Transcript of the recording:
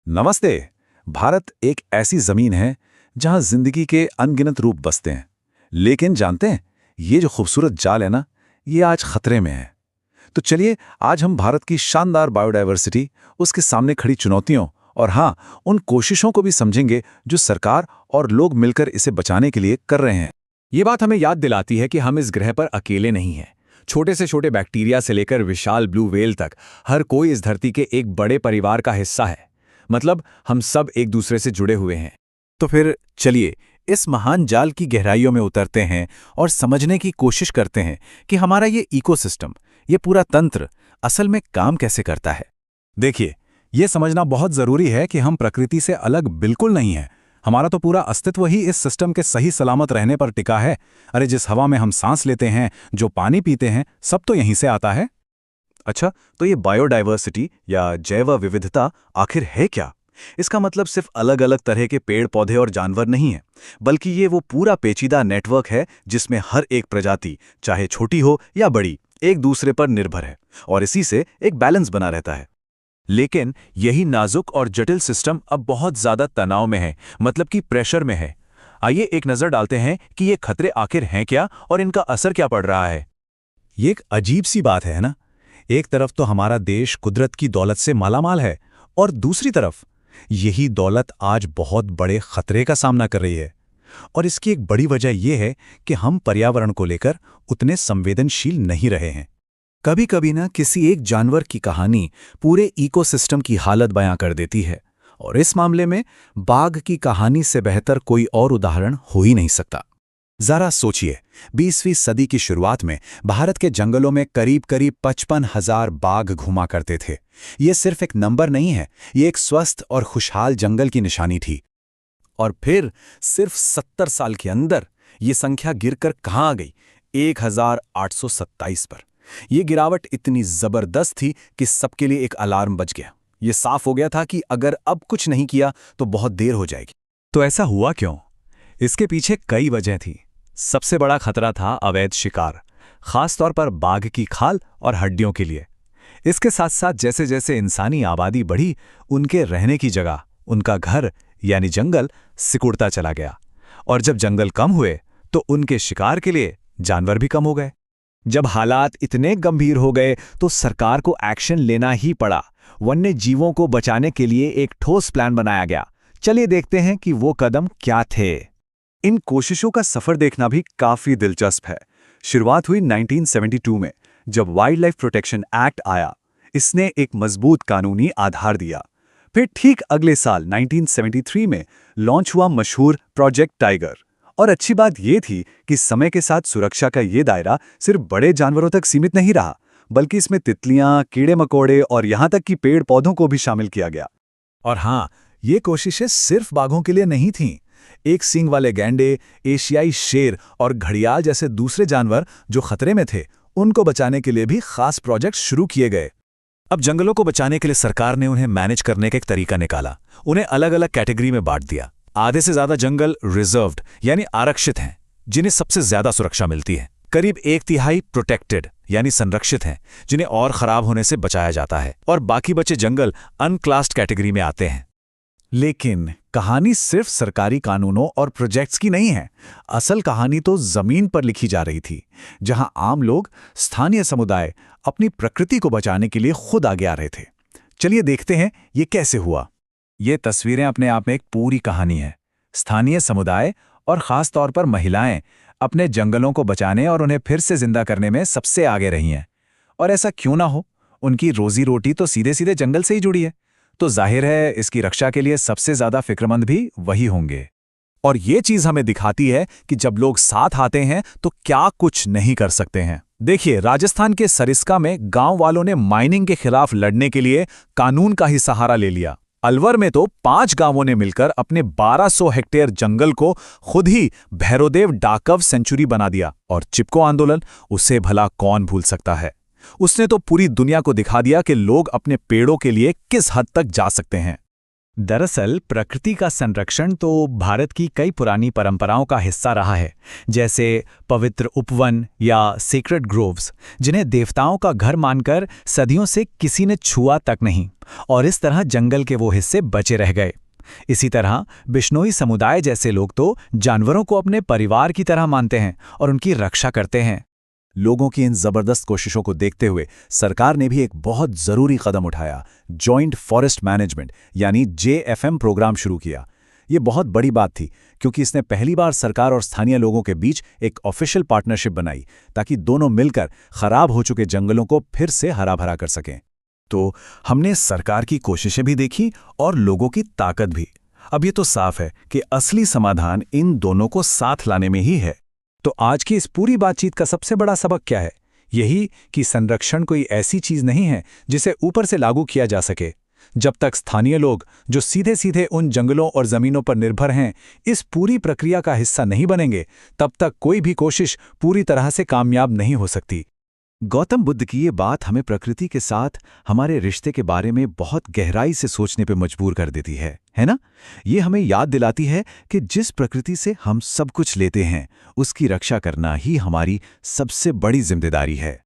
नमस्ते। भारत एक ऐसी जमीन है जहां जिंदगी के अनगिनत रूप बसते हैं। लेकिन जानते हैं, ये जो खूबसूरत जाल है ना, ये आज खतरे में है। तो चलिए, आज हम भारत की शानदार बायोडायवर्सिटी, उसके सामने खड़ी चुनौतियों और हाँ, उन कोशिशों को भी समझेंगे जो सरकार और लोग मिलकर इसे बचाने के लिए कर रहे हैं। ये बात हमें याद दिलाती है कि हम इस ग्रह पर अकेले नहीं हैं। छोटे से छोटे बैक्टीरिया से लेकर विशाल ब्लू व्हेल तक हर कोई इस धरती के एक बड़े परिवार का हिस्सा है। मतलब हम सब एक दूसरे से जुड़े हुए हैं। तो फिर चलिए, इस महान जाल की गहराइयों में उतरते हैं और समझने की कोशिश करते हैं कि हमारा ये इकोसिस्टम, ये पूरा तंत्र असल में काम कैसे करता है। देखिए, ये समझना बहुत जरूरी है कि हम प्रकृति से अलग बिल्कुल नहीं हैं। हमारा तो पूरा अस्तित्व ही इस सिस्टम के सही सलामत रहने पर टिका है। अरे, जिस हवा में हम सांस लेते हैं, जो पानी पीते हैं, सब तो यहीं से आता है। अच्छा, तो ये बायोडायवर्सिटी या जैव विविधता आखिर है क्या? इसका मतलब सिर्फ अलग अलग तरह के पेड़ पौधे और जानवर नहीं है, बल्कि ये वो पूरा पेचीदा नेटवर्क है जिसमें हर एक प्रजाति, चाहे छोटी हो या बड़ी, एक दूसरे पर निर्भर है और इसी से एक बैलेंस बना रहता है। लेकिन यही नाजुक और जटिल सिस्टम अब बहुत ज्यादा तनाव में है, मतलब कि प्रेशर में है। आइए एक नजर डालते हैं कि ये खतरे आखिर हैं क्या और इनका असर क्या पड़ रहा है। ये एक अजीब सी बात है ना? एक तरफ तो हमारा देश कुदरत की दौलत से मालामाल है और दूसरी तरफ यही दौलत आज बहुत बड़े खतरे का सामना कर रही है। और इसकी एक बड़ी वजह यह है कि हम पर्यावरण को लेकर उतने संवेदनशील नहीं रहे हैं। कभी कभी ना किसी एक जानवर की कहानी पूरे इकोसिस्टम की हालत बयां कर देती है, और इस मामले में बाघ की कहानी से बेहतर कोई और उदाहरण हो ही नहीं सकता। जरा सोचिए, 20वीं सदी की शुरुआत में भारत के जंगलों में करीब 55,000 बाघ घुमा करते थे। ये सिर्फ एक नंबर नहीं है, ये एक स्वस्थ और खुशहाल जंगल की निशानी थी। और फिर सिर्फ 70 साल के अंदर ये संख्या गिरकर कहां आ गई? 1827 पर। यह गिरावट इतनी जबरदस्त थी कि सबके लिए एक अलार्म बज गया। ये साफ हो गया था कि अगर अब कुछ नहीं किया तो बहुत देर हो जाएगी। तो ऐसा हुआ क्यों? इसके पीछे कई वजह थी। सबसे बड़ा खतरा था अवैध शिकार, खासतौर पर बाघ की खाल और हड्डियों के लिए। इसके साथ साथ जैसे जैसे इंसानी आबादी बढ़ी, उनके रहने की जगह, उनका घर यानी जंगल सिकुड़ता चला गया। और जब जंगल कम हुए तो उनके शिकार के लिए जानवर भी कम हो गए। जब हालात इतने गंभीर हो गए तो सरकार को एक्शन लेना ही पड़ा। वन्य जीवों को बचाने के लिए एक ठोस प्लान बनाया गया। चलिए देखते हैं कि वो कदम क्या थे। इन कोशिशों का सफर देखना भी काफी दिलचस्प है। शुरुआत हुई 1972 में, जब वाइल्ड लाइफ प्रोटेक्शन एक्ट आया। इसने एक मजबूत कानूनी आधार दिया। फिर ठीक अगले साल 1973 में लॉन्च हुआ मशहूर प्रोजेक्ट टाइगर। और अच्छी बात यह थी कि समय के साथ सुरक्षा का ये दायरा सिर्फ बड़े जानवरों तक सीमित नहीं रहा, बल्कि इसमें तितलियां, कीड़े मकोड़े और यहां तक कि पेड़ पौधों को भी शामिल किया गया। और हाँ, ये कोशिशें सिर्फ बाघों के लिए नहीं थीं। एक सींग वाले गैंडे, एशियाई शेर और घड़ियाल जैसे दूसरे जानवर जो खतरे में थे, उनको बचाने के लिए भी खास प्रोजेक्ट शुरू किए गए। अब जंगलों को बचाने के लिए सरकार ने उन्हें मैनेज करने का एक तरीका निकाला। उन्हें अलग अलग कैटेगरी में बांट दिया। आधे से ज्यादा जंगल रिजर्व्ड यानी आरक्षित हैं, जिन्हें सबसे ज्यादा सुरक्षा मिलती है। करीब 1/3 प्रोटेक्टेड यानी संरक्षित हैं, जिन्हें और खराब होने से बचाया जाता है। और बाकी बचे जंगल अनक्लास्ड कैटेगरी में आते हैं। लेकिन कहानी सिर्फ सरकारी कानूनों और प्रोजेक्ट्स की नहीं है। असल कहानी तो जमीन पर लिखी जा रही थी, जहां आम लोग, स्थानीय समुदाय अपनी प्रकृति को बचाने के लिए खुद आगे आ रहे थे। चलिए देखते हैं ये कैसे हुआ। ये तस्वीरें अपने आप में एक पूरी कहानी है। स्थानीय समुदाय और खास तौर पर महिलाएं अपने जंगलों को बचाने और उन्हें फिर से जिंदा करने में सबसे आगे रही हैं। और ऐसा क्यों ना हो, उनकी रोजी रोटी तो सीधे सीधे जंगल से ही जुड़ी है, तो जाहिर है इसकी रक्षा के लिए सबसे ज्यादा फिक्रमंद भी वही होंगे। और ये चीज हमें दिखाती है कि जब लोग साथ आते हैं तो क्या कुछ नहीं कर सकते हैं। देखिए, राजस्थान के सरिस्का में गांव वालों ने माइनिंग के खिलाफ लड़ने के लिए कानून का ही सहारा ले लिया। अलवर में तो 5 गांवों ने मिलकर अपने 1200 हेक्टेयर जंगल को खुद ही भैरोदेव डाकव सेंचुरी बना दिया। और चिपको आंदोलन, उसे भला कौन भूल सकता है। उसने तो पूरी दुनिया को दिखा दिया कि लोग अपने पेड़ों के लिए किस हद तक जा सकते हैं। दरअसल प्रकृति का संरक्षण तो भारत की कई पुरानी परंपराओं का हिस्सा रहा है, जैसे पवित्र उपवन या सेक्रेड ग्रोव्स, जिन्हें देवताओं का घर मानकर सदियों से किसी ने छुआ तक नहीं, और इस तरह जंगल के वो हिस्से बचे रह गए। इसी तरह बिश्नोई समुदाय जैसे लोग तो जानवरों को अपने परिवार की तरह मानते हैं और उनकी रक्षा करते हैं। लोगों की इन जबरदस्त कोशिशों को देखते हुए सरकार ने भी एक बहुत जरूरी कदम उठाया, जॉइंट फॉरेस्ट मैनेजमेंट यानी JFM प्रोग्राम शुरू किया। ये बहुत बड़ी बात थी क्योंकि इसने पहली बार सरकार और स्थानीय लोगों के बीच एक ऑफिशियल पार्टनरशिप बनाई ताकि दोनों मिलकर खराब हो चुके जंगलों को फिर से हरा भरा कर सकें। तो हमने सरकार की कोशिशें भी देखी और लोगों की ताकत भी। अब ये तो साफ है कि असली समाधान इन दोनों को साथ लाने में ही है। तो आज की इस पूरी बातचीत का सबसे बड़ा सबक क्या है? यही कि संरक्षण कोई ऐसी चीज नहीं है जिसे ऊपर से लागू किया जा सके। जब तक स्थानीय लोग, जो सीधे सीधे उन जंगलों और जमीनों पर निर्भर हैं, इस पूरी प्रक्रिया का हिस्सा नहीं बनेंगे, तब तक कोई भी कोशिश पूरी तरह से कामयाब नहीं हो सकती। गौतम बुद्ध की ये बात हमें प्रकृति के साथ हमारे रिश्ते के बारे में बहुत गहराई से सोचने पे मजबूर कर देती है ना? ये हमें याद दिलाती है कि जिस प्रकृति से हम सब कुछ लेते हैं, उसकी रक्षा करना ही हमारी सबसे बड़ी जिम्मेदारी है।